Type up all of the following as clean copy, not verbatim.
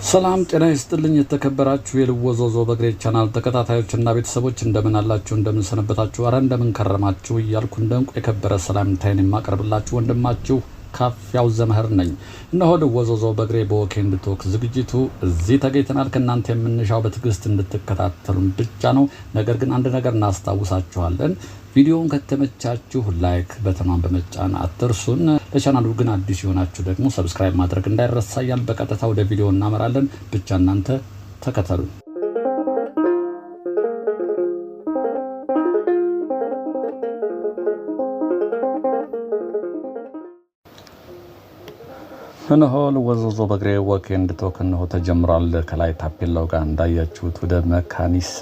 ሰላም ጤና ይስጥልኝ የተከበራችሁ የልወዞዞ በግሬ ቻናል ተከታታዮችና ቤተሰቦች እንደምን አላችሁ እንደምን ሰነበታችሁ አረ እንደምን ከረማችሁ እያልኩ እንደንቁ የከበረ ሰላምታዬን የማቀርብላችሁ ወንድማችሁ ካፊያው ዘመህር ነኝ። እነሆ ልወዞዞ በግሬ በወኬንድ ቶክ ዝግጅቱ እዚህ ተገኝተናል። ከእናንተ የምንሻው በትዕግስት እንድትከታተሉን ብቻ ነው። ነገር ግን አንድ ነገር እናስታውሳችኋለን። ቪዲዮውን ከተመቻችሁ ላይክ በተማን በመጫን አትርሱን። ለቻናሉ ግን አዲስ የሆናችሁ ደግሞ ሰብስክራይብ ማድረግ እንዳይረሳ እያልን በቀጥታ ወደ ቪዲዮ እናመራለን። ብቻ እናንተ ተከተሉ። እነሆ ልወዞዞ በግሬ ወኬንድ ቶክ እነሆ ተጀምሯል። ከላይ ታፔላው ጋር እንዳያችሁት ወደ መካኒሳ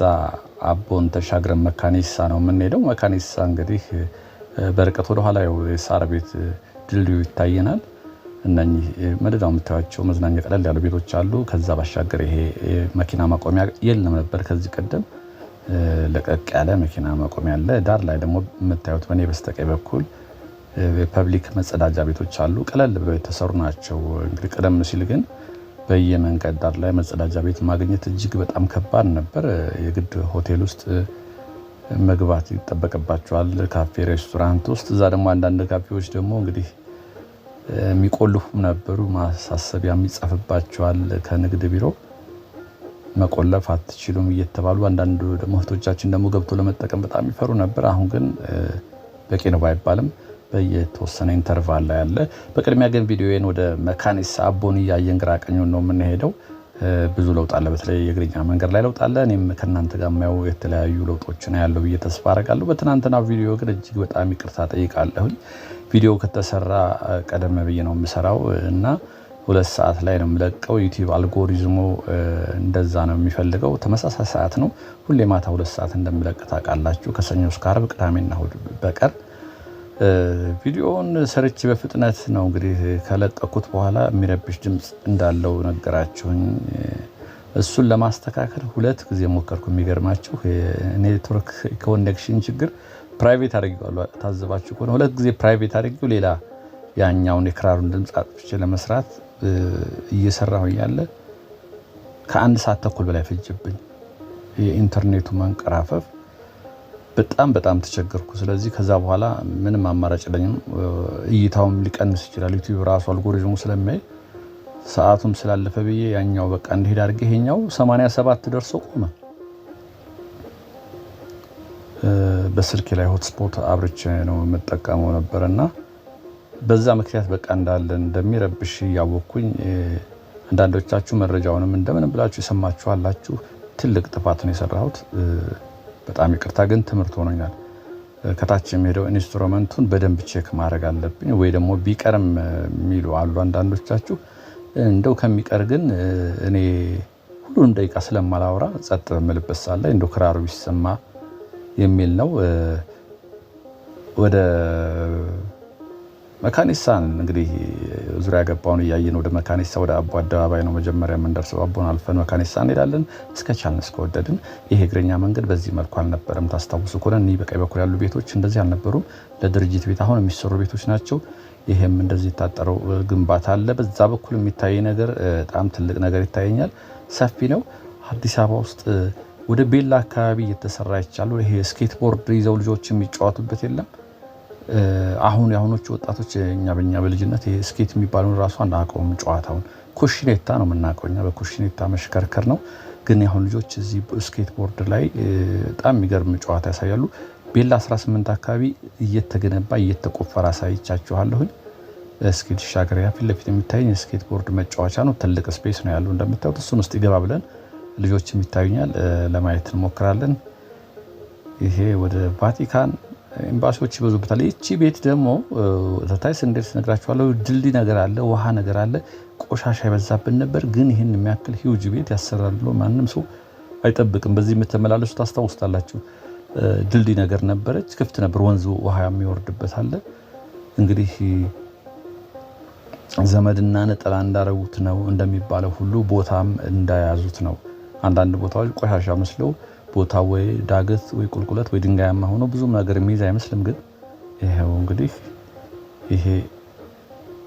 አቦን ተሻግረን መካኒሳ ነው የምንሄደው። መካኒሳ እንግዲህ በርቀት ወደ ኋላ የሳር ቤት ድልድዩ ይታየናል። እነኚህ መደዳው የምታዩቸው መዝናኛ ቀለል ያሉ ቤቶች አሉ። ከዛ ባሻገር ይሄ መኪና ማቆሚያ የለም ነበር ከዚህ ቀደም። ለቀቅ ያለ መኪና ማቆሚያ አለ። ዳር ላይ ደግሞ የምታዩት በኔ በስተቀኝ በኩል ፐብሊክ መጸዳጃ ቤቶች አሉ። ቀለል ብለው የተሰሩ ናቸው። እንግዲህ ቀደም ሲል ግን በየመንገድ ዳር ላይ መጸዳጃ ቤት ማግኘት እጅግ በጣም ከባድ ነበር። የግድ ሆቴል ውስጥ መግባት ይጠበቅባቸዋል፣ ካፌ ሬስቶራንት ውስጥ። እዛ ደግሞ አንዳንድ ካፌዎች ደግሞ እንግዲህ የሚቆልፉም ነበሩ፣ ማሳሰቢያ የሚጻፍባቸዋል ከንግድ ቢሮ መቆለፍ አትችሉም እየተባሉ። አንዳንድ ደግሞ እህቶቻችን ደግሞ ገብቶ ለመጠቀም በጣም ይፈሩ ነበር። አሁን ግን በቂ ነው ባይባልም በየተወሰነ ኢንተርቫል ላይ አለ። በቅድሚያ ግን ቪዲዮዬን ወደ መካኒሳ አቦን እያየን ግራ ቀኙን ነው የምንሄደው። ብዙ ለውጥ አለ፣ በተለይ የእግረኛ መንገድ ላይ ለውጥ አለ። እኔም ከእናንተ ጋር የማየው የተለያዩ ለውጦችን ያለው ብዬ ተስፋ አደርጋለሁ። በትናንትናው ቪዲዮ ግን እጅግ በጣም ይቅርታ ጠይቃለሁኝ። ቪዲዮ ከተሰራ ቀደም ብዬ ነው የምሰራው እና 2 ሰዓት ላይ ነው የምለቀው። ዩቲዩብ አልጎሪዝሙ እንደዛ ነው የሚፈልገው። ተመሳሳይ ሰዓት ነው ሁሌ ማታ 2 ሰዓት እንደምለቅ ታውቃላችሁ፣ ከሰኞ እስከ ዓርብ ቅዳሜና እሁድ በቀር። ቪዲዮውን ሰርች በፍጥነት ነው እንግዲህ ከለቀኩት በኋላ የሚረብሽ ድምጽ እንዳለው ነገራችሁኝ። እሱን ለማስተካከል 2 ጊዜ ሞከርኩ። የሚገርማችሁ ኔትወርክ ኮኔክሽን ችግር ፕራይቬት አድርጌዋለሁ። ታዘባችሁ ከሆነ 2 ጊዜ ፕራይቬት አድርጌው ሌላ ያኛውን የክራሩን ድምጽ አጥፍቼ ለመስራት እየሰራሁ ያለ ከ1 ሰዓት ተኩል በላይ ፈጀብኝ። የኢንተርኔቱ መንቀራፈፍ በጣም ተቸገርኩ። ስለዚህ ከዛ በኋላ ምንም አማራጭ የለኝም። እይታውም ሊቀንስ ይችላል ዩቲዩብ ራሱ አልጎሪዝሙ ስለሚያይ፣ ሰዓቱም ስላለፈ ብዬ ያኛው በቃ እንዲሄድ አድርጌ ይሄኛው 87 ደርሶ ቆመ። በስልኬ ላይ ሆትስፖት አብርቼ ነው የምጠቀመው ነበርና በዛ ምክንያት በቃ እንዳለ እንደሚረብሽ ያወቅኩኝ። አንዳንዶቻችሁ መረጃውንም እንደምን ብላችሁ የሰማችሁ አላችሁ። ትልቅ ጥፋት ነው የሰራሁት። በጣም ይቅርታ፣ ግን ትምህርት ሆኖኛል። ከታች የሚሄደው ኢንስትሩመንቱን በደንብ ቼክ ማድረግ አለብኝ ወይ ደግሞ ቢቀርም የሚሉ አሉ አንዳንዶቻችሁ። እንደው ከሚቀር ግን እኔ ሁሉንም ደቂቃ ስለማላወራ ጸጥ በምልበት ሳለ እንደው ክራሩ ቢሰማ የሚል ነው። ወደ መካኒሳን እንግዲህ ዙሪያ ገባውን እያየን ወደ መካኒሳ ወደ አቦ አደባባይ ነው መጀመሪያ የምንደርሰው። አቦን አልፈን መካኒሳ እንሄዳለን እስከቻልን እስከወደድን። ይሄ እግረኛ መንገድ በዚህ መልኩ አልነበረም። ታስታውሱ ከሆነ እኔ በቀኝ በኩል ያሉ ቤቶች እንደዚህ አልነበሩም። ለድርጅት ቤት አሁን የሚሰሩ ቤቶች ናቸው። ይሄም እንደዚህ የታጠረው ግንባታ አለ። በዛ በኩል የሚታይ ነገር በጣም ትልቅ ነገር ይታየኛል። ሰፊ ነው። አዲስ አበባ ውስጥ ወደ ቤላ አካባቢ እየተሰራ ይቻሉ። ይሄ ስኬትቦርድ ይዘው ልጆች የሚጫወቱበት የለም። አሁን የአሁኖቹ ወጣቶች በእኛ በልጅነት ስኬት የሚባለውን ራሱ አናውቀውም። ጨዋታውን ኩሽኔታ ነው የምናውቀው እኛ። በኩሽኔታ መሽከርከር ነው። ግን የአሁን ልጆች እዚህ ስኬት ቦርድ ላይ በጣም የሚገርም ጨዋታ ያሳያሉ። ቤላ 18 አካባቢ እየተገነባ እየተቆፈረ አሳይቻችኋለሁኝ። እስኪ ተሻገሪያ ፊት ለፊት የሚታየኝ ስኬት ቦርድ መጫወቻ ነው። ትልቅ ስፔስ ነው ያለው እንደምታዩት። እሱን ውስጥ ይገባ ብለን ልጆች የሚታዩኛል ለማየት እንሞክራለን። ይሄ ወደ ቫቲካን ኤምባሲዎች ይበዙበታል። እቺ ቤት ደግሞ ተታይስ እንዴት ነግራችኋለሁ። ድልድይ ነገር አለ፣ ውሃ ነገር አለ። ቆሻሻ ይበዛብን ነበር። ግን ይሄን የሚያክል ሂውጅ ቤት ያሰራል ብሎ ማንም ሰው አይጠብቅም። በዚህ የምትመላለሱ ታስታውስታላችሁ። ድልድይ ነገር ነበረች፣ ክፍት ነበር፣ ወንዙ ውሃ የሚወርድበት አለ። እንግዲህ ዘመድና ነጠላ እንዳረጉት ነው እንደሚባለው ሁሉ ቦታም እንዳያዙት ነው። አንዳንድ ቦታዎች ቆሻሻ መስለው ቦታ ወይ ዳገት ወይ ቁልቁለት ወይ ድንጋያማ ሆኖ ብዙም ነገር የሚይዝ አይመስልም። ግን ይሄው እንግዲህ ይሄ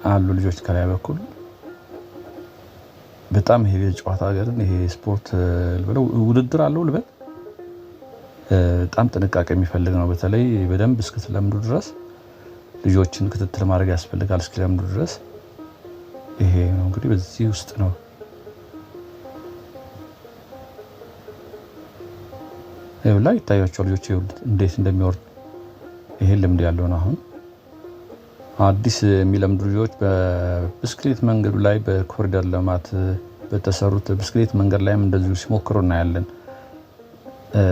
አሉ ልጆች ከላይ በኩል በጣም ይሄ ጨዋታ ግን ይሄ ስፖርት ልበለው ውድድር አለው ልበል በጣም ጥንቃቄ የሚፈልግ ነው። በተለይ በደንብ እስክትለምዱ ድረስ ልጆችን ክትትል ማድረግ ያስፈልጋል እስኪለምዱ ድረስ። ይሄ ነው እንግዲህ በዚህ ውስጥ ነው ላይ ይታያቸው ልጆች እንዴት እንደሚወርድ ይሄ ልምድ ያለው ነው። አሁን አዲስ የሚለምዱ ልጆች በብስክሌት መንገዱ ላይ በኮሪደር ልማት በተሰሩት ብስክሌት መንገድ ላይም እንደዚሁ ሲሞክሩ እናያለን።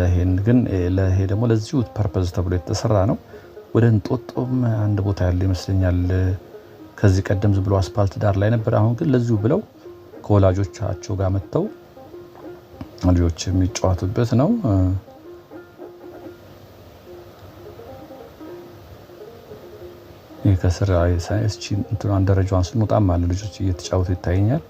ይሄን ግን ለሄ ደግሞ ለዚሁ ፐርፐዝ ተብሎ የተሰራ ነው። ወደ እንጦጦም አንድ ቦታ ያለ ይመስለኛል። ከዚህ ቀደም ዝም ብሎ አስፓልት ዳር ላይ ነበር። አሁን ግን ለዚሁ ብለው ከወላጆቻቸው ጋር መጥተው ልጆች የሚጫወቱበት ነው። ከስር ሳይንስ እንትኗን ደረጃዋን ስንወጣም አለ ልጆች እየተጫወቱ ይታየኛል።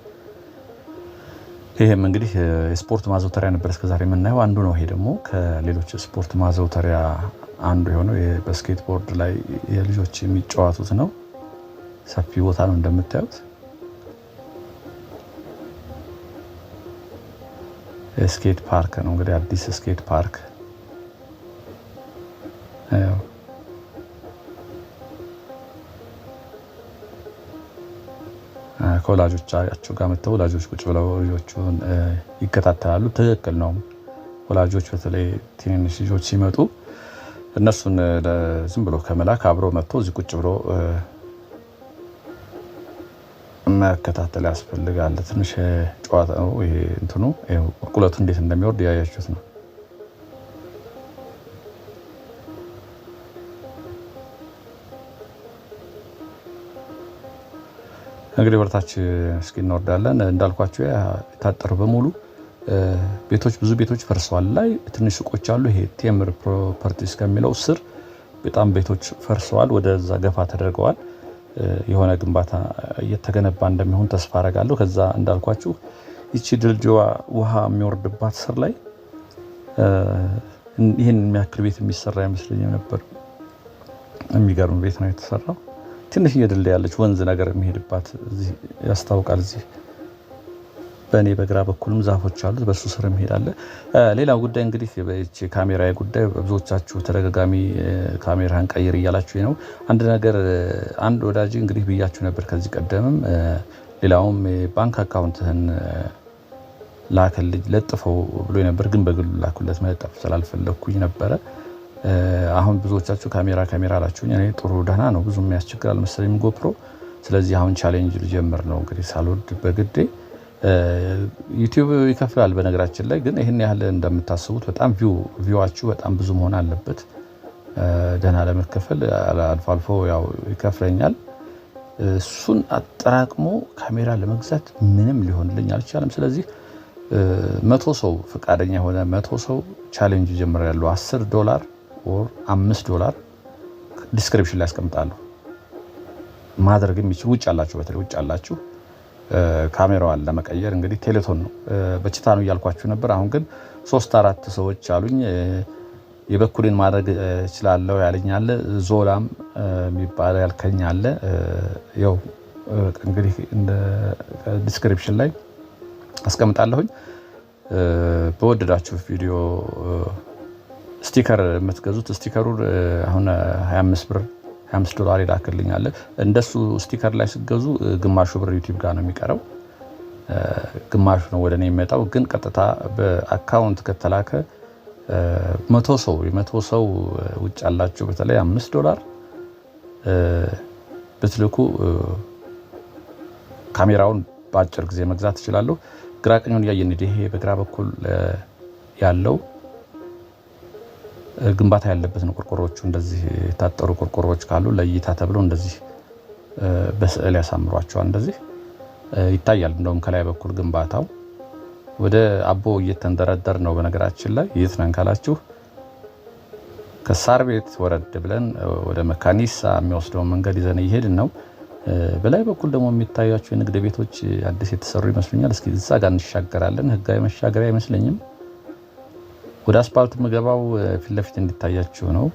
ይሄም እንግዲህ የስፖርት ማዘውተሪያ ነበር እስከዛሬ የምናየው አንዱ ነው። ይሄ ደግሞ ከሌሎች ስፖርት ማዘውተሪያ አንዱ የሆነው በስኬት ቦርድ ላይ የልጆች የሚጫወቱት ነው። ሰፊ ቦታ ነው እንደምታዩት። ስኬት ፓርክ ነው እንግዲህ አዲስ ስኬት ፓርክ ከወላጆቻቸው ጋር መጥተው ወላጆች ቁጭ ብለው ልጆቹን ይከታተላሉ። ትክክል ነው። ወላጆች በተለይ ትንንሽ ልጆች ሲመጡ እነሱን ዝም ብሎ ከመላክ አብሮ መጥቶ እዚህ ቁጭ ብሎ መከታተል ያስፈልጋል። ትንሽ ጨዋታ ነው ይሄ እንትኑ ቁልቁለቱ እንዴት እንደሚወርድ ያያችሁት ነው። እንግዲህ ወርታች እስኪ እንወርዳለን። እንዳልኳችሁ የታጠሩ በሙሉ ቤቶች ብዙ ቤቶች ፈርሰዋል። ላይ ትንሽ ሱቆች አሉ። ይሄ ቴምር ፕሮፐርቲስ ከሚለው ስር በጣም ቤቶች ፈርሰዋል፣ ወደዛ ገፋ ተደርገዋል። የሆነ ግንባታ እየተገነባ እንደሚሆን ተስፋ አረጋለሁ። ከዛ እንዳልኳችሁ ይቺ ድልድዋ ውሃ የሚወርድባት ስር ላይ ይህን የሚያክል ቤት የሚሰራ አይመስለኝም ነበር። የሚገርም ቤት ነው የተሰራው። ትንሽ ድልድይ ያለች ወንዝ ነገር የሚሄድባት እዚህ ያስታውቃል። እዚህ በእኔ በግራ በኩልም ዛፎች አሉት፣ በሱ ስር የሚሄዳለ። ሌላው ጉዳይ እንግዲህ በእቺ ካሜራ ጉዳይ ብዙዎቻችሁ ተደጋጋሚ ካሜራን ቀይር እያላችሁ ነው። አንድ ነገር አንድ ወዳጅ እንግዲህ ብያችሁ ነበር ከዚህ ቀደምም። ሌላውም ባንክ አካውንትህን ላከልኝ ለጥፈው ብሎ ነበር፣ ግን በግሉ ላኩለት መለጠፍ ስላልፈለኩኝ ነበረ። አሁን ብዙዎቻችሁ ካሜራ አላችሁኝ። እኔ ጥሩ ደህና ነው፣ ብዙም ያስቸግራል መሰለኝ ጎፕሮ። ስለዚህ አሁን ቻሌንጅ ልጀምር ነው እንግዲህ ሳልወድ በግዴ። ዩቲዩብ ይከፍላል በነገራችን ላይ፣ ግን ይሄን ያህል እንደምታስቡት በጣም ቪዋችሁ በጣም ብዙ መሆን አለበት ደህና ለመከፈል። አልፎ አልፎ ያው ይከፍለኛል። እሱን አጠራቅሞ ካሜራ ለመግዛት ምንም ሊሆንልኝ አልቻለም። ስለዚህ 100 ሰው ፈቃደኛ የሆነ 100 ሰው ቻሌንጅ ጀምሬያለሁ። $10 ኦር $5 ዲስክሪፕሽን ላይ አስቀምጣለሁ። ማድረግ የሚችሉ ውጭ አላችሁ፣ በተለይ ውጭ አላችሁ ካሜራዋን ለመቀየር እንግዲህ ቴሌቶን ነው በችታ ነው እያልኳችሁ ነበር። አሁን ግን 3-4 ሰዎች አሉኝ የበኩሌን ማድረግ እችላለሁ ያለኝ አለ። ዞላም የሚባል ያልከኝ አለ። ያው እንግዲህ እንደ ዲስክሪፕሽን ላይ አስቀምጣለሁኝ። በወደዳችሁ ቪዲዮ ስቲከር የምትገዙት ስቲከሩ አሁን $25 ይላክልኝ አለ። እንደሱ ስቲከር ላይ ሲገዙ ግማሹ ብር ዩቲዩብ ጋር ነው የሚቀረው፣ ግማሹ ነው ወደ እኔ የሚመጣው። ግን ቀጥታ በአካውንት ከተላከ 100 ሰው ውጭ ያላችሁ በተለይ $5 ብትልኩ ካሜራውን በአጭር ጊዜ መግዛት እችላለሁ። ግራ ቀኙን እያየን ይሄ በግራ በኩል ያለው ግንባታ ያለበት ነው። ቆርቆሮቹ እንደዚህ የታጠሩ ቆርቆሮዎች ካሉ ለእይታ ተብለው እንደዚህ በስዕል ያሳምሯቸዋል። እንደዚህ ይታያል። እንደውም ከላይ በኩል ግንባታው ወደ አቦ እየተንደረደር ነው። በነገራችን ላይ የት ነን ካላችሁ ከሳር ቤት ወረድ ብለን ወደ መካኒሳ የሚወስደውን መንገድ ይዘን እየሄድን ነው። በላይ በኩል ደግሞ የሚታያቸው የንግድ ቤቶች አዲስ የተሰሩ ይመስሉኛል። እስኪ እዛ ጋር እንሻገራለን። ህጋዊ መሻገሪያ አይመስለኝም። ወደ አስፓልት ምገባው ፊት ለፊት እንዲታያችሁ ነው።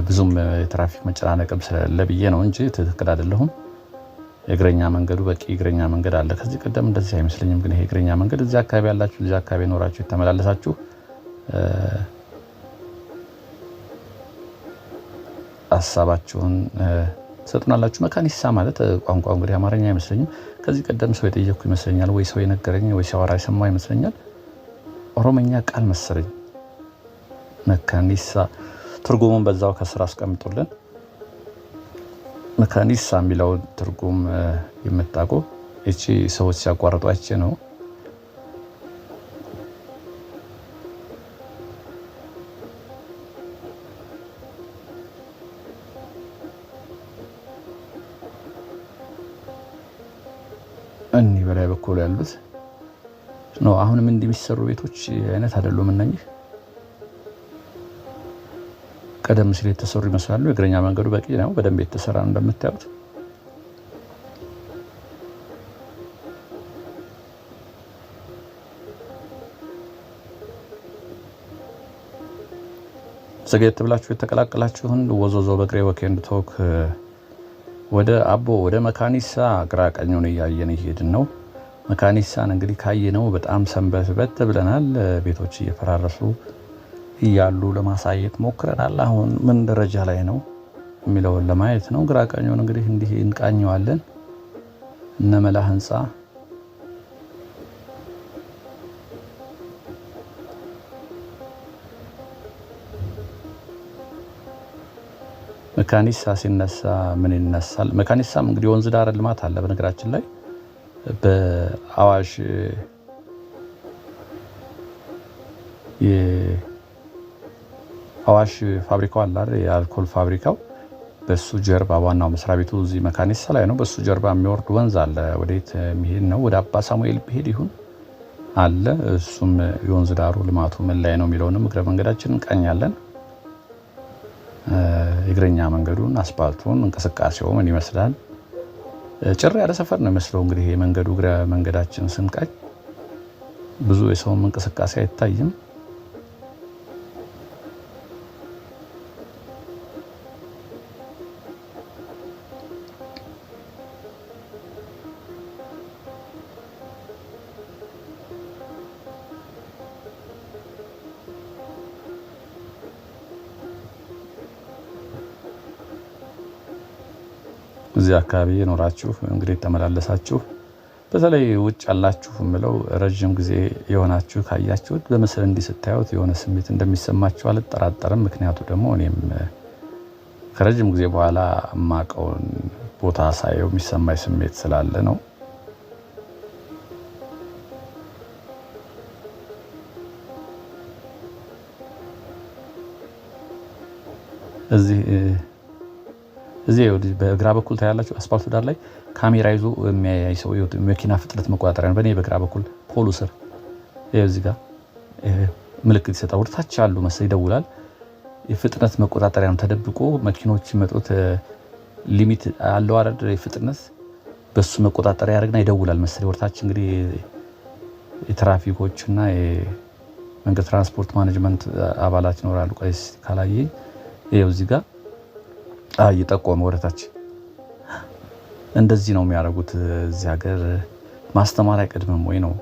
ብዙም የትራፊክ መጨናነቅም ስለሌለ ብዬ ነው እንጂ ትክክል አይደለሁም። የእግረኛ መንገዱ በቂ እግረኛ መንገድ አለ። ከዚህ ቀደም እንደዚህ አይመስለኝም፣ ግን ይሄ እግረኛ መንገድ እዚህ አካባቢ ያላችሁ እዚህ አካባቢ ኖራችሁ የተመላለሳችሁ ሀሳባችሁን ሰጡናላችሁ። መካኒሳ ማለት ቋንቋው እንግዲህ አማርኛ አይመስለኝም። ከዚህ ቀደም ሰው የጠየኩ ይመስለኛል፣ ወይ ሰው የነገረኝ ወይ ሲያወራ የሰማው ይመስለኛል። ኦሮመኛ ቃል መሰለኝ። መካኒሳ ትርጉሙን በዛው ከስራ አስቀምጡልን። መካኒሳ የሚለውን ትርጉም የምታውቁ እቺ ሰዎች ሲያቋርጧቸው ነው። እኒህ በላይ በኩል ያሉት ነው። አሁንም እንደሚሰሩ ቤቶች አይነት አይደሉም እነኚህ። ቀደም ሲል የተሰሩ ይመስላሉ። የእግረኛ መንገዱ በቂ ነው፣ በደንብ የተሰራ ነው እንደምታዩት። ዘገየት ብላችሁ የተቀላቀላችሁን ወዞዞ በእግሬ ወክ ኤንድ ቶክ ወደ አቦ ወደ መካኒሳ ግራ ቀኙን እያየን እየሄድን ነው። መካኒሳን እንግዲህ ካየነው በጣም ሰንበትበት ብለናል። ቤቶች እየፈራረሱ እያሉ ለማሳየት ሞክረናል። አሁን ምን ደረጃ ላይ ነው የሚለውን ለማየት ነው። ግራ ቀኙን እንግዲህ እንዲህ እንቃኘዋለን። እነመላ ህንፃ መካኒሳ ሲነሳ ምን ይነሳል? መካኒሳም እንግዲህ ወንዝ ዳር ልማት አለ። በነገራችን ላይ በአዋሽ የአዋሽ ፋብሪካው አለ አይደል? የአልኮል ፋብሪካው በሱ ጀርባ ዋናው መስሪያ ቤቱ እዚህ መካኒሳ ላይ ነው። በሱ ጀርባ የሚወርድ ወንዝ አለ። ወዴት የሚሄድ ነው? ወደ አባ ሳሙኤል ቢሄድ ይሁን አለ። እሱም የወንዝ ዳሩ ልማቱ ምን ላይ ነው የሚለውንም እግረ መንገዳችን እንቃኛለን። የእግረኛ መንገዱን፣ አስፓልቱን፣ እንቅስቃሴው ምን ይመስላል? ጭር ያለ ሰፈር ነው የሚመስለው። እንግዲህ የመንገዱ እግረ መንገዳችን ስንቃኝ ብዙ የሰውም እንቅስቃሴ አይታይም። እዚህ አካባቢ የኖራችሁ እንግዲህ ተመላለሳችሁ፣ በተለይ ውጭ ያላችሁ ምለው ረጅም ጊዜ የሆናችሁ ካያችሁት በምስል እንዲህ ስታዩት የሆነ ስሜት እንደሚሰማችሁ አልጠራጠርም። ምክንያቱ ደግሞ እኔም ከረጅም ጊዜ በኋላ የማውቀውን ቦታ ሳየው የሚሰማኝ ስሜት ስላለ ነው። እዚህ በግራ በኩል ታያላችሁ። አስፓልቱ ዳር ላይ ካሜራ ይዞ የሚያይ ሰው መኪና ፍጥነት መቆጣጠሪያ ነው። በእኔ በግራ በኩል ፖሉ ስር እዚህ ጋር ምልክት ይሰጣል። ወደ ታች ያሉ መሰለኝ ይደውላል። የፍጥነት መቆጣጠሪያ ነው። ተደብቆ መኪኖች የሚመጡት ሊሚት አለው አይደል? የፍጥነት በሱ መቆጣጠሪያ ያደርግና ይደውላል መሰለኝ ወደ ታች። እንግዲህ የትራፊኮችና የመንገድ ትራንስፖርት ማኔጅመንት አባላት ይኖራሉ። ቆይስ ካላየኝ ይኸው እዚህ ጋር እየጠቆመ ወደታች እንደዚህ ነው የሚያደርጉት። እዚህ ሀገር ማስተማር አይቀድምም ወይ ነው?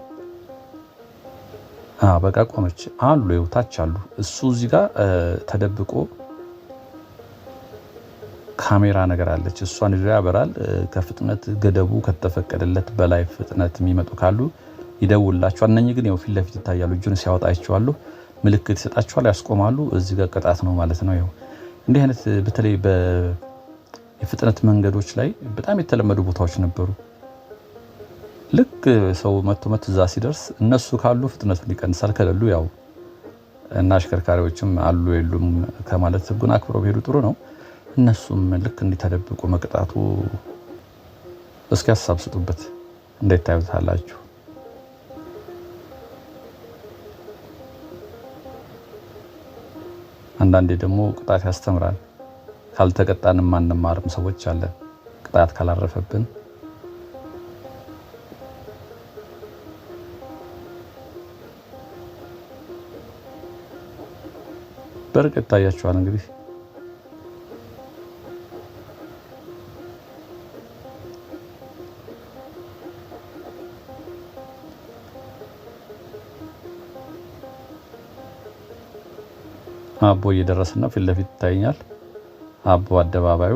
በቃ ቆመች አሉ፣ ይኸው ታች አሉ። እሱ እዚህ ጋር ተደብቆ ካሜራ ነገር አለች፣ እሷን ይዞ ያበራል። ከፍጥነት ገደቡ ከተፈቀደለት በላይ ፍጥነት የሚመጡ ካሉ ይደውላቸዋል። እነኚህ ግን ያው ፊት ለፊት ይታያሉ። እጁን ሲያወጣ አይቼዋለሁ። ምልክት ይሰጣቸዋል፣ ያስቆማሉ። እዚህ ጋር ቅጣት ነው ማለት ነው። ይኸው እንዲህ አይነት በተለይ የፍጥነት መንገዶች ላይ በጣም የተለመዱ ቦታዎች ነበሩ። ልክ ሰው መቶ እዛ ሲደርስ እነሱ ካሉ ፍጥነቱን ይቀንሳል፣ ከሌሉ ያው እና አሽከርካሪዎችም አሉ የሉም ከማለት ህጉን አክብረው ቢሄዱ ጥሩ ነው። እነሱም ልክ እንዲተደብቁ መቅጣቱ እስኪ ሀሳብ ስጡበት። እንዴት ታዩታላችሁ? አንዳንዴ ደግሞ ቅጣት ያስተምራል። ካልተቀጣንም ማንማርም ሰዎች አለን፣ ቅጣት ካላረፈብን። በርቀት ታያችኋል እንግዲህ አቦ እየደረስን ነው። ፊት ለፊት ይታየኛል አቦ አደባባዩ።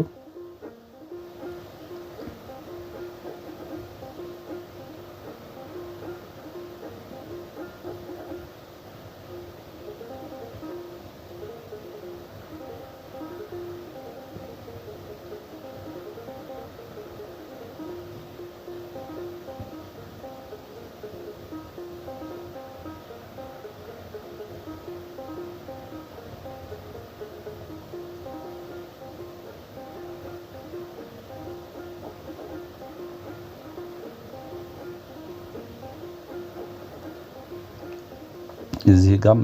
እዚህ ጋም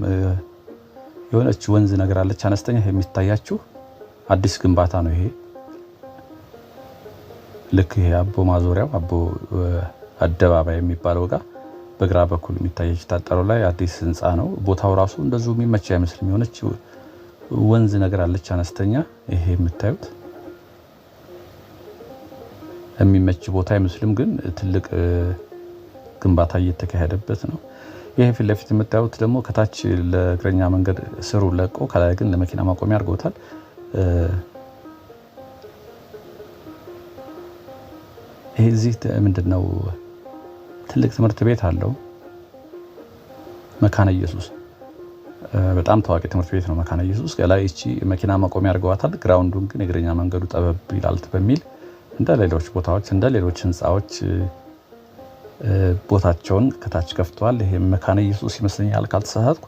የሆነች ወንዝ ነገር አለች አነስተኛ የሚታያችሁ አዲስ ግንባታ ነው ይሄ። ልክ ይሄ አቦ ማዞሪያው አቦ አደባባይ የሚባለው ጋር በግራ በኩል የሚታየች ታጠረው ላይ አዲስ ህንጻ ነው። ቦታው ራሱ እንደዚሁ የሚመች አይመስልም። የሆነች ወንዝ ነገር አለች አነስተኛ። ይሄ የምታዩት የሚመች ቦታ አይመስልም፣ ግን ትልቅ ግንባታ እየተካሄደበት ነው። ይሄ ፊት ለፊት የምታዩት ደግሞ ከታች ለእግረኛ መንገድ ስሩ ለቆ ከላይ ግን ለመኪና ማቆሚያ አድርገውታል። ይሄ እዚህ ምንድነው ትልቅ ትምህርት ቤት አለው መካነ ኢየሱስ። በጣም ታዋቂ ትምህርት ቤት ነው መካነ ኢየሱስ። ከላይ እቺ መኪና ማቆሚያ አድርገዋታል። ግራውንዱን ግን የእግረኛ መንገዱ ጠበብ ይላል በሚል እንደ ሌሎች ቦታዎች እንደ ሌሎች ህንጻዎች ቦታቸውን ከታች ከፍተዋል። ይሄ መካነ ኢየሱስ ይመስለኛል ካልተሳሳትኩ።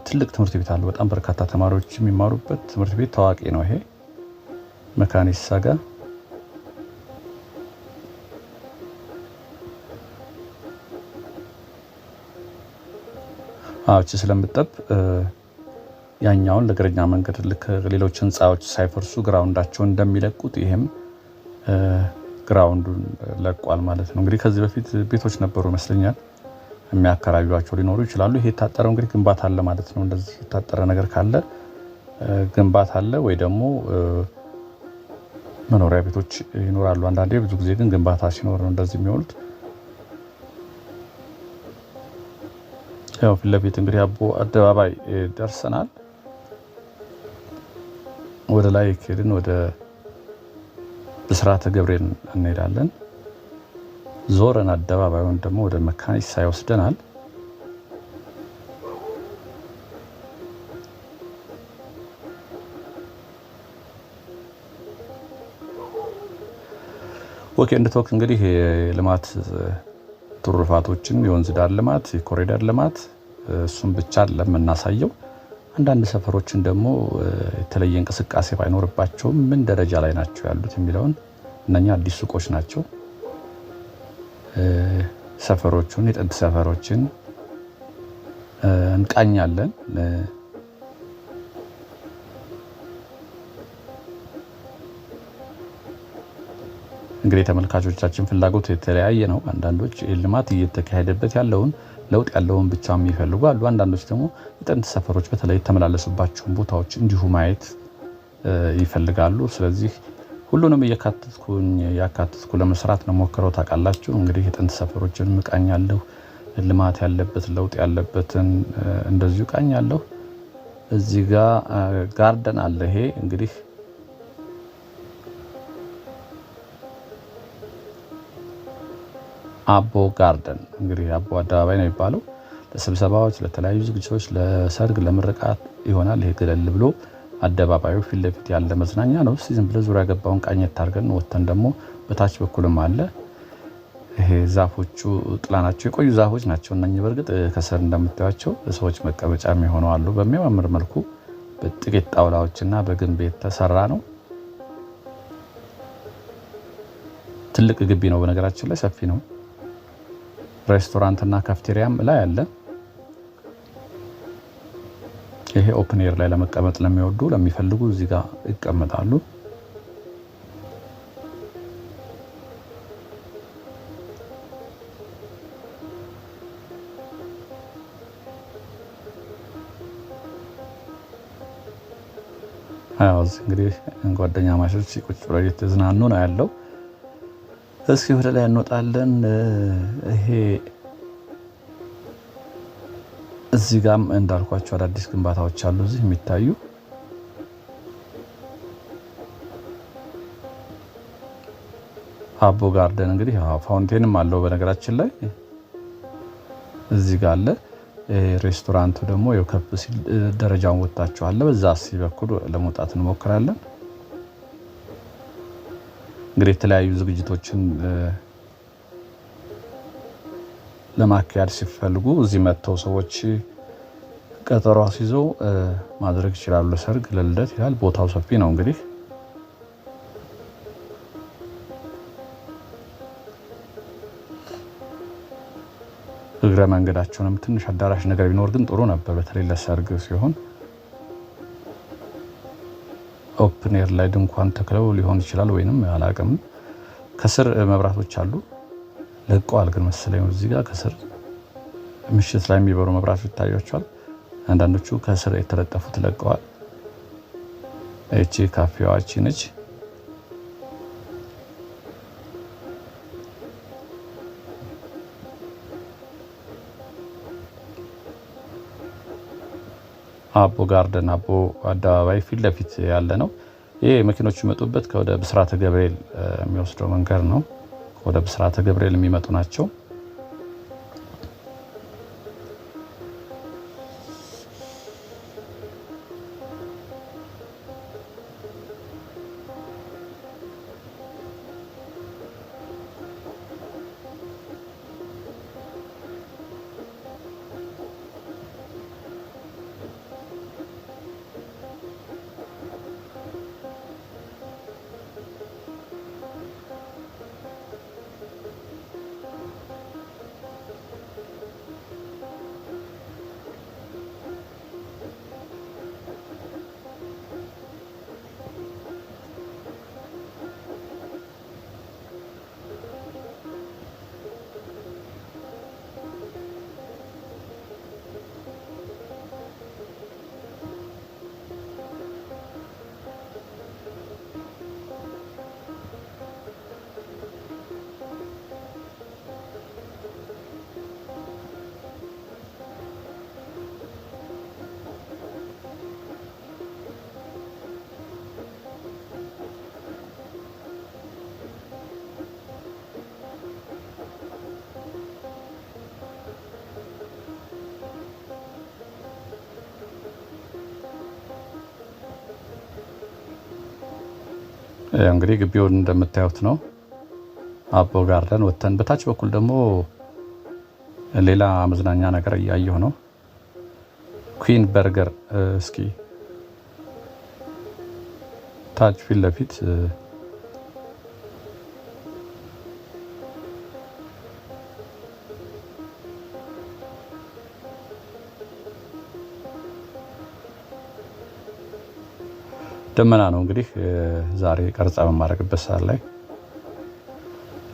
ትልቅ ትምህርት ቤት አለው። በጣም በርካታ ተማሪዎች የሚማሩበት ትምህርት ቤት ታዋቂ ነው። ይሄ መካኒሳ ጋር አውጭ ስለምጠብ ያኛውን ለእግረኛ መንገድ ልክ ሌሎች ህንጻዎች ሳይፈርሱ ግራውንዳቸውን እንደሚለቁት ይሄም ግራውንዱን ለቋል ማለት ነው። እንግዲህ ከዚህ በፊት ቤቶች ነበሩ ይመስለኛል የሚያከራዩዋቸው ሊኖሩ ይችላሉ። ይሄ የታጠረው እንግዲህ ግንባታ አለ ማለት ነው። እንደዚህ የታጠረ ነገር ካለ ግንባታ አለ ወይ ደግሞ መኖሪያ ቤቶች ይኖራሉ አንዳንዴ። ብዙ ጊዜ ግን ግንባታ ሲኖር ነው እንደዚህ የሚሆኑት። ያው ፊት ለፊት እንግዲህ አቦ አደባባይ ደርሰናል። ወደ ላይ ከሄድን ወደ ብስራተ ገብርኤል እንሄዳለን። ዞረን አደባባዩን ደግሞ ወደ መካኒሳ ይወስደናል። ኦኬ እንደተወክ እንግዲህ የልማት ትሩፋቶችን የወንዝ ዳር ልማት፣ የኮሪደር ልማት እሱም ብቻ አይደለም የምናሳየው። አንዳንድ ሰፈሮችን ደግሞ የተለየ እንቅስቃሴ ባይኖርባቸውም ምን ደረጃ ላይ ናቸው ያሉት የሚለውን እነኛ አዲስ ሱቆች ናቸው። ሰፈሮቹን የጥንት ሰፈሮችን እንቃኛለን። እንግዲህ ተመልካቾቻችን ፍላጎት የተለያየ ነው። አንዳንዶች ልማት እየተካሄደበት ያለውን ለውጥ ያለውን ብቻ የሚፈልጉ አሉ። አንዳንዶች ደግሞ የጥንት ሰፈሮች በተለይ የተመላለሱባቸውን ቦታዎች እንዲሁ ማየት ይፈልጋሉ። ስለዚህ ሁሉንም ያካተትኩ ለመስራት ነው ሞክረው ታውቃላችሁ። እንግዲህ የጥንት ሰፈሮችን እቃኛለሁ። ልማት ያለበት ለውጥ ያለበትን እንደዚሁ እቃኛለሁ። እዚህ ጋር ጋርደን አለ። ይሄ እንግዲህ አቦ ጋርደን እንግዲህ አቦ አደባባይ ነው የሚባለው። ለስብሰባዎች፣ ለተለያዩ ዝግጅቶች፣ ለሰርግ፣ ለምርቃት ይሆናል። ይሄ ገለል ብሎ አደባባዩ ፊት ለፊት ያለ መዝናኛ ነው። እስቲ ዝም ብለ ዙሪያ ገባውን ቃኘት አድርገን ወተን ደግሞ በታች በኩልም አለ። ይሄ ዛፎቹ ጥላ ናቸው፣ የቆዩ ዛፎች ናቸው እነኚህ። በእርግጥ ከስር እንደምታዩቸው ሰዎች መቀመጫ የሚሆነው አሉ። በሚያማምር መልኩ በጥቂት ጣውላዎችና በግንብ የተሰራ ነው። ትልቅ ግቢ ነው፣ በነገራችን ላይ ሰፊ ነው። ሬስቶራንትና ካፍቴሪያም ላይ አለ። ይሄ ኦፕን ኤር ላይ ለመቀመጥ ለሚወዱ ለሚፈልጉ እዚህ ጋር ይቀመጣሉ። አዎ እንግዲህ ጓደኛ ማቾች ቁጭ ብለው እየተዝናኑ ነው ያለው። እስኪ ወደ ላይ እንወጣለን። ይሄ እዚህ ጋም እንዳልኳቸው አዳዲስ ግንባታዎች አሉ እዚህ የሚታዩ። አቦ ጋርደን እንግዲህ ፋውንቴንም አለው በነገራችን ላይ እዚህ ጋር አለ። ሬስቶራንቱ ደግሞ ከፍ ሲል ደረጃውን ወጣችኋል። በዛ በኩል ለመውጣት እንሞክራለን። እንግዲህ የተለያዩ ዝግጅቶችን ለማካሄድ ሲፈልጉ እዚህ መጥተው ሰዎች ቀጠሮ አስይዘው ማድረግ ይችላሉ። ለሰርግ፣ ለልደት ይላል። ቦታው ሰፊ ነው። እንግዲህ እግረ መንገዳቸውንም ትንሽ አዳራሽ ነገር ቢኖር ግን ጥሩ ነበር። በተለይ ለሰርግ ሲሆን ኦፕን ኤር ላይ ድንኳን ተክለው ሊሆን ይችላል ወይንም አላውቅም። ከስር መብራቶች አሉ ለቀዋል ግን መሰለኝ። እዚህ ጋር ከስር ምሽት ላይ የሚበሩ መብራቶች ይታያቸዋል። አንዳንዶቹ ከስር የተለጠፉት ለቀዋል። እቺ ካፌዋ እቺ ነች። አቦ ጋርደን አቦ አደባባይ ፊት ለፊት ያለ ነው። ይሄ መኪኖች የሚመጡበት ከወደ ብስራተ ገብርኤል የሚወስደው መንገድ ነው። ወደ ብስራተ ገብርኤል የሚመጡ ናቸው። እንግዲህ ግቢውን እንደምታዩት ነው። አቦ ጋርደን ወተን በታች በኩል ደግሞ ሌላ መዝናኛ ነገር እያየሁ ነው። ኩዊን በርገር እስኪ ታች ፊት ለፊት ደመና ነው። እንግዲህ ዛሬ ቀርጻ በማድረግበት ሰዓት ላይ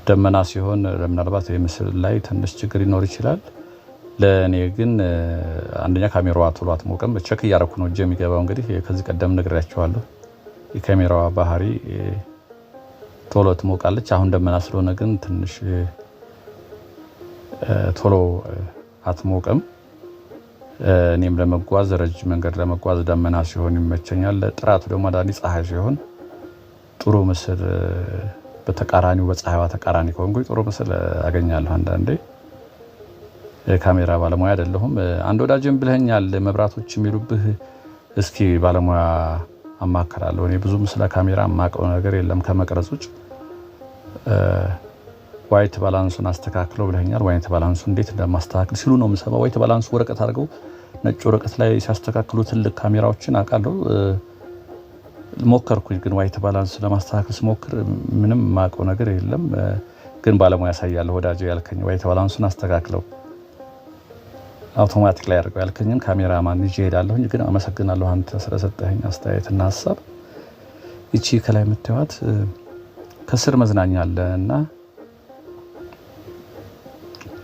ደመና ሲሆን ምናልባት የምስል ላይ ትንሽ ችግር ሊኖር ይችላል። ለእኔ ግን አንደኛ ካሜራዋ ቶሎ አትሞቅም። ቸክ እያደረኩ ነው እጄ የሚገባው። እንግዲህ ከዚህ ቀደም ነግሬያቸዋለሁ የካሜራዋ ባህሪ ቶሎ ትሞቃለች። አሁን ደመና ስለሆነ ግን ትንሽ ቶሎ አትሞቅም። እኔም ለመጓዝ ረጅም መንገድ ለመጓዝ ደመና ሲሆን ይመቸኛል። ጥራቱ ደግሞ አንዳንዴ ፀሐይ ሲሆን ጥሩ ምስል በተቃራኒው በፀሐይዋ ተቃራኒ ከሆንኩኝ ጥሩ ምስል አገኛለሁ። አንዳንዴ የካሜራ ባለሙያ አይደለሁም። አንድ ወዳጅም ብለኛል መብራቶች የሚሉብህ እስኪ ባለሙያ አማከራለሁ። እኔ ብዙም ስለ ካሜራ የማውቀው ነገር የለም ከመቅረጽ ውጭ። ዋይት ባላንሱን አስተካክለው ብለኛል። ዋይት ባላንሱ እንዴት እንደማስተካክል ሲሉ ነው የምሰማው። ዋይት ባላንሱ ወረቀት አድርገው ነጭ ወረቀት ላይ ሲያስተካክሉ ትልቅ ካሜራዎችን አውቃለሁ። ሞከርኩኝ ግን ዋይት ባላንስ ለማስተካከል ስሞክር ምንም የማውቀው ነገር የለም። ግን ባለሙያ ያሳያለሁ ወዳጅ ያልከኝ ዋይት ባላንሱን አስተካክለው አውቶማቲክ ላይ አድርገው ያልከኝን ካሜራማን ይዤ እሄዳለሁኝ። ግን አመሰግናለሁ አንተ ስለሰጠኸኝ አስተያየትና ሀሳብ። ይቺ ከላይ የምታዩት ከስር መዝናኛ አለ እና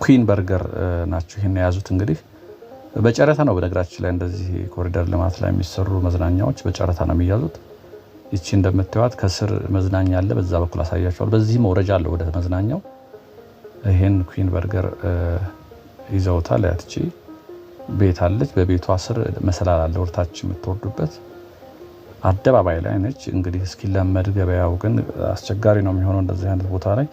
ኩዊን በርገር ናቸው ይሄን የያዙት። እንግዲህ በጨረታ ነው በነገራችን ላይ እንደዚህ ኮሪደር ልማት ላይ የሚሰሩ መዝናኛዎች በጨረታ ነው የሚያዙት። ይቺ እንደምታዩት ከስር መዝናኛ አለ። በዛ በኩል አሳያቸዋል። በዚህ መውረጃ አለ ወደ መዝናኛው። ይሄን ኩዊን በርገር ይዘውታል። ያትቺ ቤት አለች። በቤቷ ስር መሰላል አለ ወርታች የምትወርዱበት አደባባይ ላይ ነች። እንግዲህ እስኪለመድ ገበያው ግን አስቸጋሪ ነው የሚሆነው እንደዚህ አይነት ቦታ ላይ።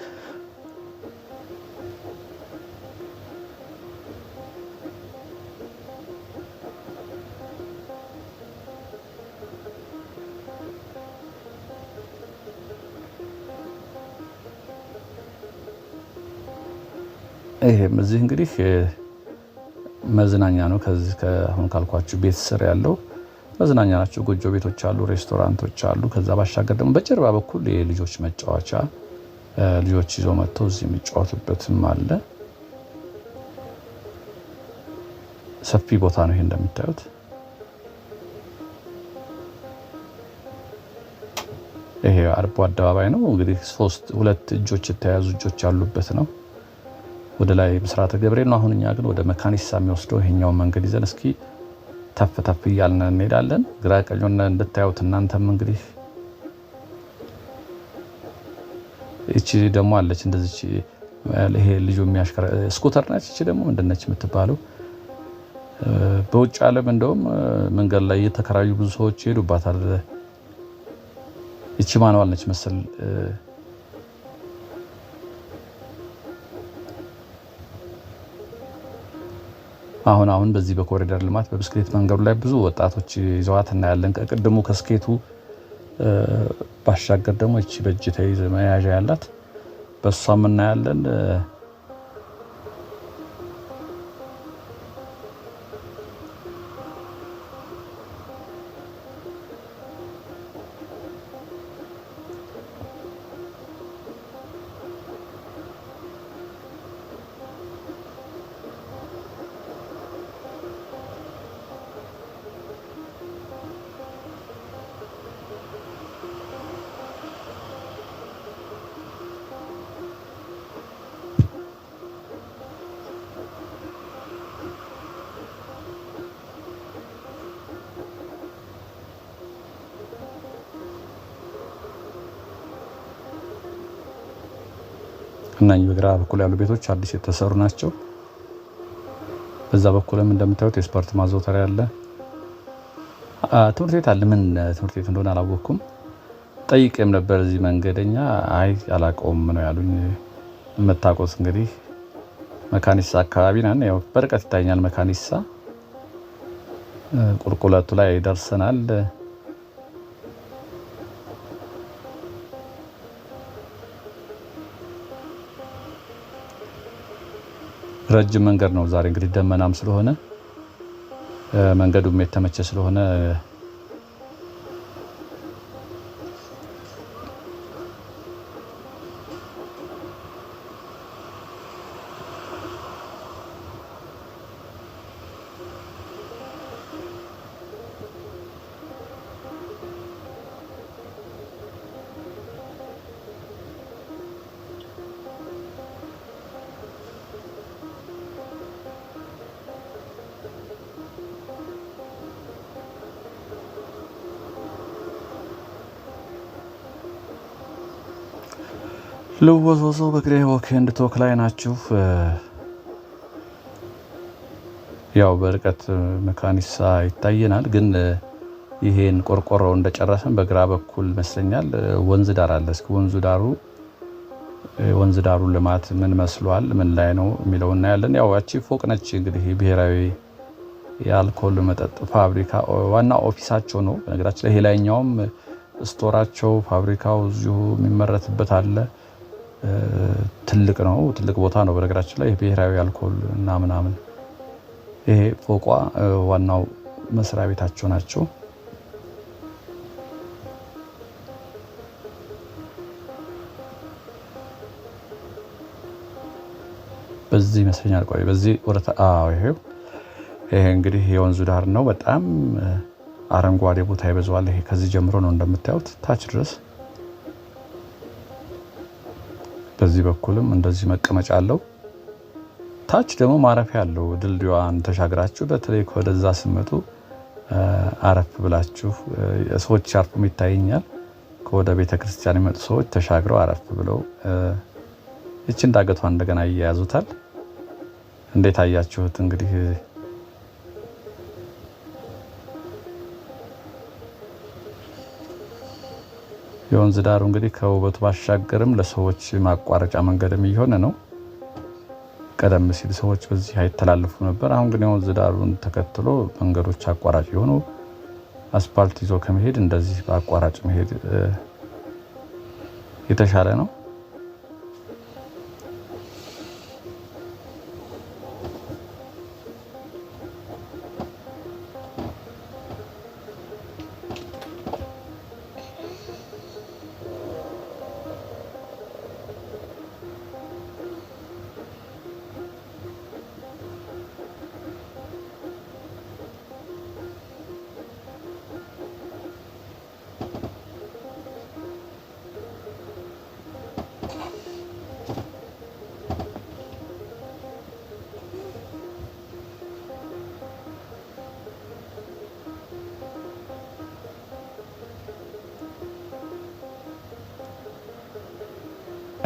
ይሄም እዚህ እንግዲህ መዝናኛ ነው። ከዚህ አሁን ካልኳችሁ ቤት ስር ያለው መዝናኛ ናቸው። ጎጆ ቤቶች አሉ፣ ሬስቶራንቶች አሉ። ከዛ ባሻገር ደግሞ በጀርባ በኩል የልጆች መጫወቻ ልጆች ይዞ መጥተው እዚህ የሚጫወቱበትም አለ። ሰፊ ቦታ ነው ይሄ እንደምታዩት። ይሄ አርቦ አደባባይ ነው እንግዲህ ሁለት እጆች የተያዙ እጆች ያሉበት ነው። ወደ ላይ ብስራተ ገብርኤል ነው። አሁን እኛ ግን ወደ መካኒሳ የሚወስደው ይሄኛውን መንገድ ይዘን እስኪ ተፍ ተፍ እያልን እንሄዳለን። ግራ ቀኙን እንድታዩት እናንተም እንግዲህ እቺ ደግሞ አለች እንደዚህ ይሄ ልጁ የሚያሽከረ ስኩተር ነች። እቺ ደግሞ ምንድነች የምትባለው? በውጭ ዓለም እንደውም መንገድ ላይ እየተከራዩ ብዙ ሰዎች ይሄዱባታል። እቺ ማንዋል ነች መሰል አሁን በዚህ በኮሪደር ልማት በብስክሌት መንገዱ ላይ ብዙ ወጣቶች ይዘዋት እናያለን። ከቅድሙ ከስኬቱ ባሻገር ደግሞ እቺ በእጅ ተይዘ መያዣ ያላት በሷም እናያለን። እነኚህ በግራ በኩል ያሉ ቤቶች አዲስ የተሰሩ ናቸው። በዛ በኩልም እንደምታዩት የስፖርት ማዘውተሪያ አለ። ትምህርት ቤት አለ። ምን ትምህርት ቤት እንደሆነ አላወቅኩም። ጠይቄም ነበር እዚህ መንገደኛ አይ አላውቀውም ነው ያሉኝ። የምታውቁት እንግዲህ መካኒሳ አካባቢ ነን። ያው በርቀት ይታኛል መካኒሳ። ቁልቁለቱ ላይ ደርሰናል። ረጅም መንገድ ነው። ዛሬ እንግዲህ ደመናም ስለሆነ መንገዱም የተመቸ ስለሆነ ልወዞዞ በግሬ ወክ ኤንድ ቶክ ላይ ናችሁ። ያው በርቀት መካኒሳ ይታየናል፣ ግን ይሄን ቆርቆሮው እንደጨረሰን በግራ በኩል ይመስለኛል ወንዝ ዳር አለ። እስኪ ወንዝ ዳሩ ልማት ምን መስሏል፣ ምን ላይ ነው የሚለው እናያለን። ያው ያቺ ፎቅ ነች እንግዲህ ብሔራዊ የአልኮል መጠጥ ፋብሪካ ዋና ኦፊሳቸው ነው። በነገራችን ላይ ይሄ ላይኛውም ስቶራቸው ፋብሪካው እዚሁ የሚመረትበት አለ። ትልቅ ነው፣ ትልቅ ቦታ ነው። በነገራችን ላይ ብሔራዊ አልኮል እና ምናምን ይሄ ፎቋ ዋናው መስሪያ ቤታቸው ናቸው። በዚህ ይመስለኛል። ቆይ በዚህ ወረታ ይሄ እንግዲህ የወንዙ ዳር ነው። በጣም አረንጓዴ ቦታ ይበዛዋል። ይሄ ከዚህ ጀምሮ ነው እንደምታዩት ታች ድረስ። በዚህ በኩልም እንደዚህ መቀመጫ አለው። ታች ደግሞ ማረፊያ አለው። ድልድዩን ተሻግራችሁ በተለይ ወደዛ ስመጡ አረፍ ብላችሁ ሰዎች አርፉም ይታየኛል። ከወደ ቤተክርስቲያን የመጡ ሰዎች ተሻግረው አረፍ ብለው እቺን ዳገቷን እንደገና ይያያዙታል። እንዴት አያችሁት? እንግዲህ የወንዝ ዳሩ እንግዲህ ከውበቱ ባሻገርም ለሰዎች ማቋረጫ መንገድም እየሆነ ነው። ቀደም ሲል ሰዎች በዚህ አይተላለፉ ነበር። አሁን ግን የወንዝ ዳሩን ተከትሎ መንገዶች አቋራጭ የሆኑ አስፓልት ይዞ ከመሄድ እንደዚህ በአቋራጭ መሄድ የተሻለ ነው።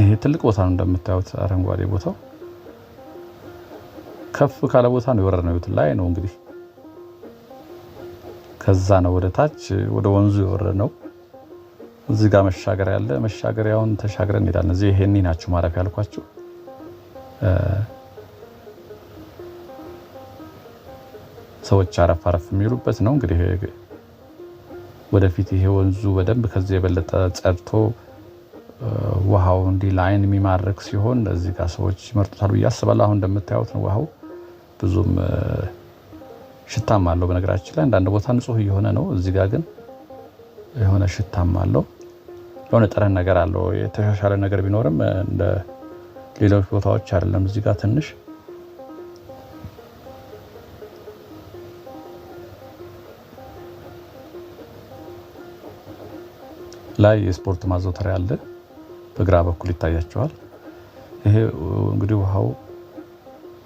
ይሄ ትልቅ ቦታ ነው እንደምታዩት፣ አረንጓዴ ቦታው ከፍ ካለ ቦታ ነው የወረድነው። ላይ ነው እንግዲህ ከዛ ነው ወደ ታች ወደ ወንዙ የወረድነው። እዚህ ጋር መሻገሪያ ያለ፣ መሻገሪያውን ተሻግረን እንሄዳለን። እዚህ ይሄኒ ናቸው ማረፊያ ያልኳችሁ። ሰዎች አረፍ አረፍ የሚሉበት ነው እንግዲህ። ወደፊት ይሄ ወንዙ በደንብ ከዚህ የበለጠ ጸድቶ ውሃው እንዲህ ለአይን የሚማርክ ሲሆን እዚህ ጋር ሰዎች ይመርጡታል ብዬ አስባለሁ። አሁን እንደምታዩት ነው ውሃው ብዙም ሽታም አለው። በነገራችን ላይ አንዳንድ ቦታ ንጹህ እየሆነ ነው። እዚህ ጋር ግን የሆነ ሽታም አለው፣ የሆነ ጠረን ነገር አለው። የተሻሻለ ነገር ቢኖርም እንደ ሌሎች ቦታዎች አይደለም። እዚህ ጋር ትንሽ ላይ የስፖርት ማዘውተሪያ አለ። በግራ በኩል ይታያቸዋል። ይሄ እንግዲህ ውሃው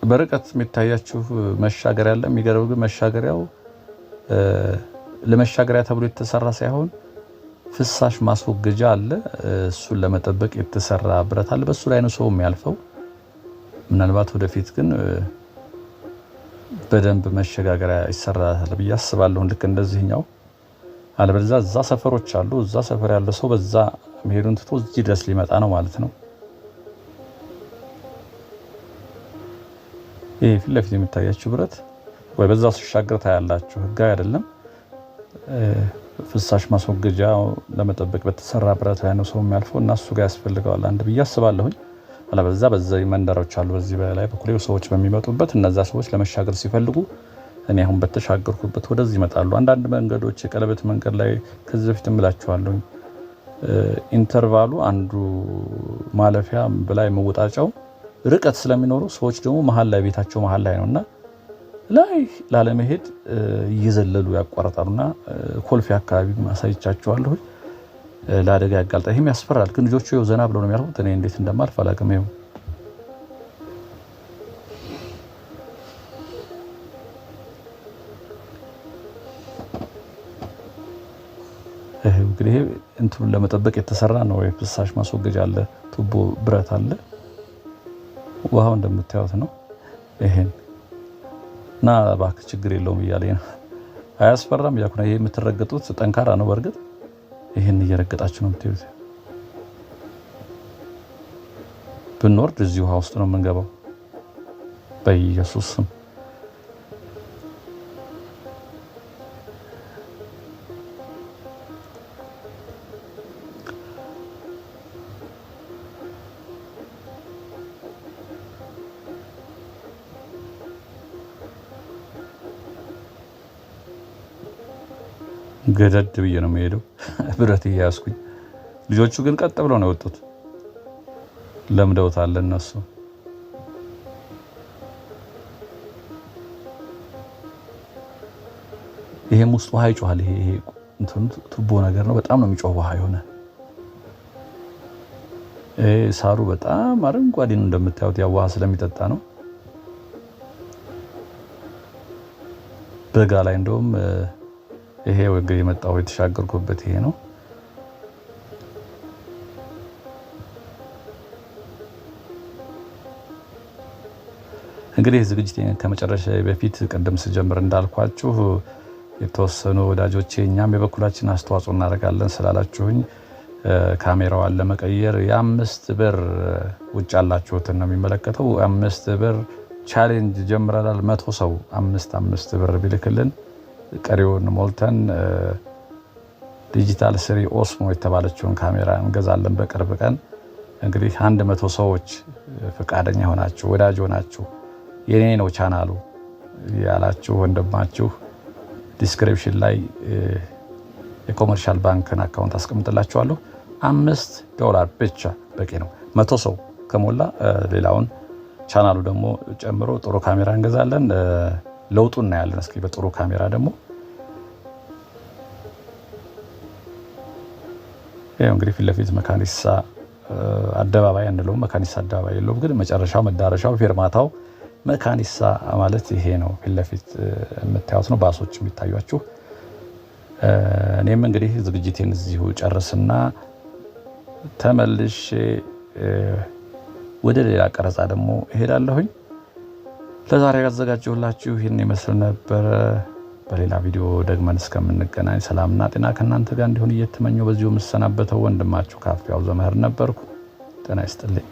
በርቀት የሚታያችሁ መሻገሪያ አለ። የሚገርመው ግን መሻገሪያው ለመሻገሪያ ተብሎ የተሰራ ሳይሆን ፍሳሽ ማስወገጃ አለ። እሱን ለመጠበቅ የተሰራ ብረት አለ። በሱ ላይ ነው ሰው የሚያልፈው። ምናልባት ወደፊት ግን በደንብ መሸጋገሪያ ይሰራል ብዬ አስባለሁ። ልክ እንደዚህኛው አለበለዚያ እዛ ሰፈሮች አሉ። እዛ ሰፈር ያለ ሰው በዛ መሄዱን ትቶ እዚህ ድረስ ሊመጣ ነው ማለት ነው። ይሄ ፊት ለፊት የሚታያችሁ ብረት ወይ በዛው ሲሻገር ታያላችሁ። ህጋዊ አይደለም። ፍሳሽ ማስወገጃ ለመጠበቅ በተሰራ ብረት ላይ ነው ሰው የሚያልፈው እና እሱ ጋር ያስፈልገዋል አንድ ብዬ አስባለሁኝ። አለበለዚያ በዚህ መንደሮች አሉ። በዚህ በላይ በኩል ሰዎች በሚመጡበት እነዛ ሰዎች ለመሻገር ሲፈልጉ እኔ አሁን በተሻገርኩበት ወደዚህ ይመጣሉ። አንዳንድ መንገዶች የቀለበት መንገድ ላይ ከዚህ በፊት እምላችኋለሁ ኢንተርቫሉ አንዱ ማለፊያ በላይ መውጣጫው ርቀት ስለሚኖሩ ሰዎች ደግሞ መሀል ላይ ቤታቸው መሀል ላይ ነውና ላይ ላለመሄድ እየዘለሉ ያቋርጣሉና ኮልፌ አካባቢ ማሳይቻቸዋለሁ። ለአደጋ ያጋልጣል። ይሄም ያስፈራል። ግን ልጆቹ ይኸው ዘና ብለው ነው የሚያልፉት። እኔ እንዴት እንደማልፍ አላውቅም። ይኸው እንግዲህ እንትኑን ለመጠበቅ የተሰራ ነው። የፍሳሽ ማስወገጃ አለ፣ ቱቦ ብረት አለ። ውሃው እንደምታዩት ነው። ይሄን እና እባክህ ችግር የለውም እያለኝ ነው። አያስፈራም እያልኩ ነው። ይሄ የምትረገጡት ጠንካራ ነው። በእርግጥ ይሄን እየረገጣችሁ ነው የምትሄዱት። ብንወርድ እዚህ ውሃ ውስጥ ነው የምንገባው በኢየሱስ ስም። ገደድ ብዬ ነው የምሄደው ብረት እያያዝኩኝ። ልጆቹ ግን ቀጥ ብለው ነው የወጡት። ለምደውታል እነሱ። ይሄም ውስጥ ውሃ ይጮሃል። ይሄ እንትን ቱቦ ነገር ነው። በጣም ነው የሚጮህ ውሃ የሆነ። ሳሩ በጣም አረንጓዴ ነው እንደምታዩት። ያው ውሃ ስለሚጠጣ ነው። በጋ ላይ እንደውም ይሄ ወገ የመጣው የተሻገርኩበት ይሄ ነው። እንግዲህ ዝግጅቴን ከመጨረሻ በፊት ቅድም ስጀምር እንዳልኳችሁ የተወሰኑ ወዳጆቼ እኛም የበኩላችን አስተዋጽኦ እናደርጋለን ስላላችሁኝ ካሜራዋን ለመቀየር የ5 ብር ውጭ ያላችሁትን ነው የሚመለከተው 5 ብር ቻሌንጅ ጀምረናል 100 ሰው 5 ብር ቢልክልን ቀሪውን ሞልተን ዲጂታል ስሪ ኦስሞ የተባለችውን ካሜራ እንገዛለን በቅርብ ቀን እንግዲህ 100 ሰዎች ፍቃደኛ ሆናችሁ ወዳጅ ሆናችሁ የኔ ነው ቻናሉ ያላችሁ ወንድማችሁ ዲስክሪፕሽን ላይ የኮመርሻል ባንክን አካውንት አስቀምጥላችኋለሁ $5 ብቻ በቂ ነው 100 ሰው ከሞላ ሌላውን ቻናሉ ደግሞ ጨምሮ ጥሩ ካሜራ እንገዛለን ለውጡና ያለን እስኪ በጥሩ ካሜራ ደግሞ ያው እንግዲህ ፊት ለፊት መካኒሳ አደባባይ አንደለው መካኒሳ አደባባይ የለው ግን መጨረሻው መዳረሻው ፌርማታው መካኒሳ ማለት ይሄ ነው ፊት ለፊት የምታዩት ነው ባሶች የሚታዩአችሁ እኔም እንግዲህ ዝግጅቴን እዚሁ ጨርስና ተመልሼ ወደ ሌላ ቀረጻ ደግሞ እሄዳለሁኝ ለዛሬ ያዘጋጀሁላችሁ ይሄን ይመስል ነበር በሌላ ቪዲዮ ደግመን እስከምንገናኝ ሰላምና ጤና ከናንተ ጋር እንዲሆን እየተመኘው በዚሁ መሰናበተው ወንድማችሁ ካፊያው ዘመህር ነበርኩ ጤና ይስጥልኝ